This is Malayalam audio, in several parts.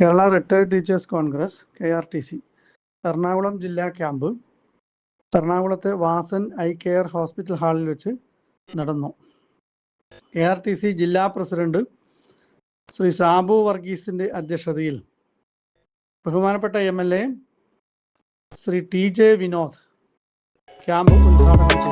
Kerala retired teachers Congress KRTC Ernakulam ജില്ലാ ക്യാമ്പ് എറണാകുളത്തെ വാസൻ ഐ കെയർ ഹോസ്പിറ്റൽ ഹാളിൽ വെച്ച് നടന്നു. KRTC ജില്ലാ പ്രസിഡന്റ് ശ്രീ സാബു വർഗീസിൻ്റെ അധ്യക്ഷതയിൽ ബഹുമാനപ്പെട്ട MLA Shri TJ Vinod camp ഉദ്ഘാടനം ചെയ്തു.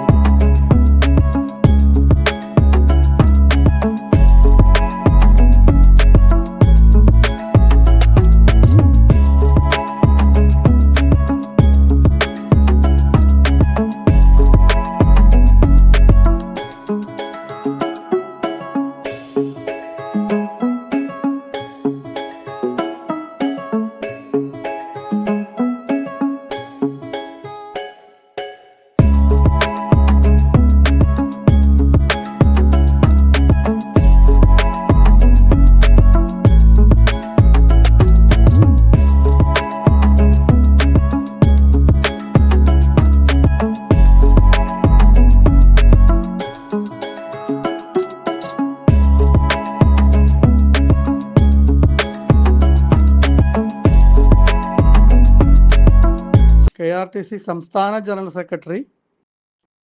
KRTC സംസ്ഥാന ജനറൽ സെക്രട്ടറി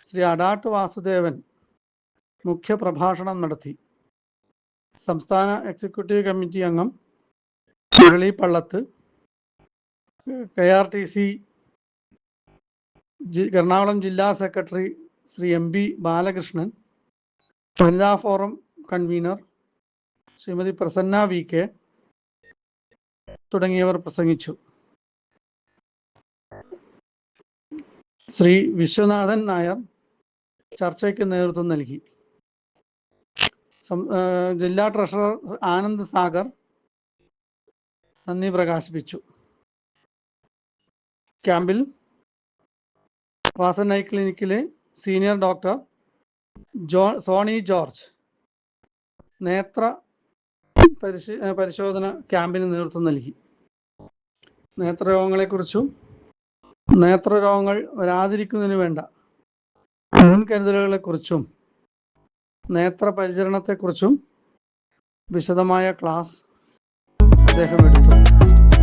ശ്രീ അടാട്ട് വാസുദേവൻ മുഖ്യ പ്രഭാഷണം നടത്തി. സംസ്ഥാന എക്സിക്യൂട്ടീവ് കമ്മിറ്റി അംഗം മുരളി പള്ളത്ത്, KRTC എറണാകുളം ജില്ലാ സെക്രട്ടറി ശ്രീ MB ബാലകൃഷ്ണൻ, വനിതാ forum convener Shrimati Prasanna VK തുടങ്ങിയവർ പ്രസംഗിച്ചു. ശ്രീ വിശ്വനാഥൻ നായർ ചർച്ചയ്ക്ക് നേതൃത്വം നൽകി. ജില്ലാ ട്രഷറർ ആനന്ദ് സാഗർ നന്ദി പ്രകാശിപ്പിച്ചു. ക്യാമ്പിൽ വാസൻ ഐ ക്ലിനിക്കിലെ സീനിയർ ഡോക്ടർ സോണി ജോർജ് നേത്ര പരിശോധന ക്യാമ്പിന് നേതൃത്വം നൽകി. നേത്രരോഗങ്ങളെക്കുറിച്ചും നേത്രരോഗങ്ങൾ വരാതിരിക്കുന്നതിന് വേണ്ട മുൻകരുതലുകളെക്കുറിച്ചും നേത്രപരിചരണത്തെക്കുറിച്ചും വിശദമായ ക്ലാസ് അദ്ദേഹം എടുത്തു.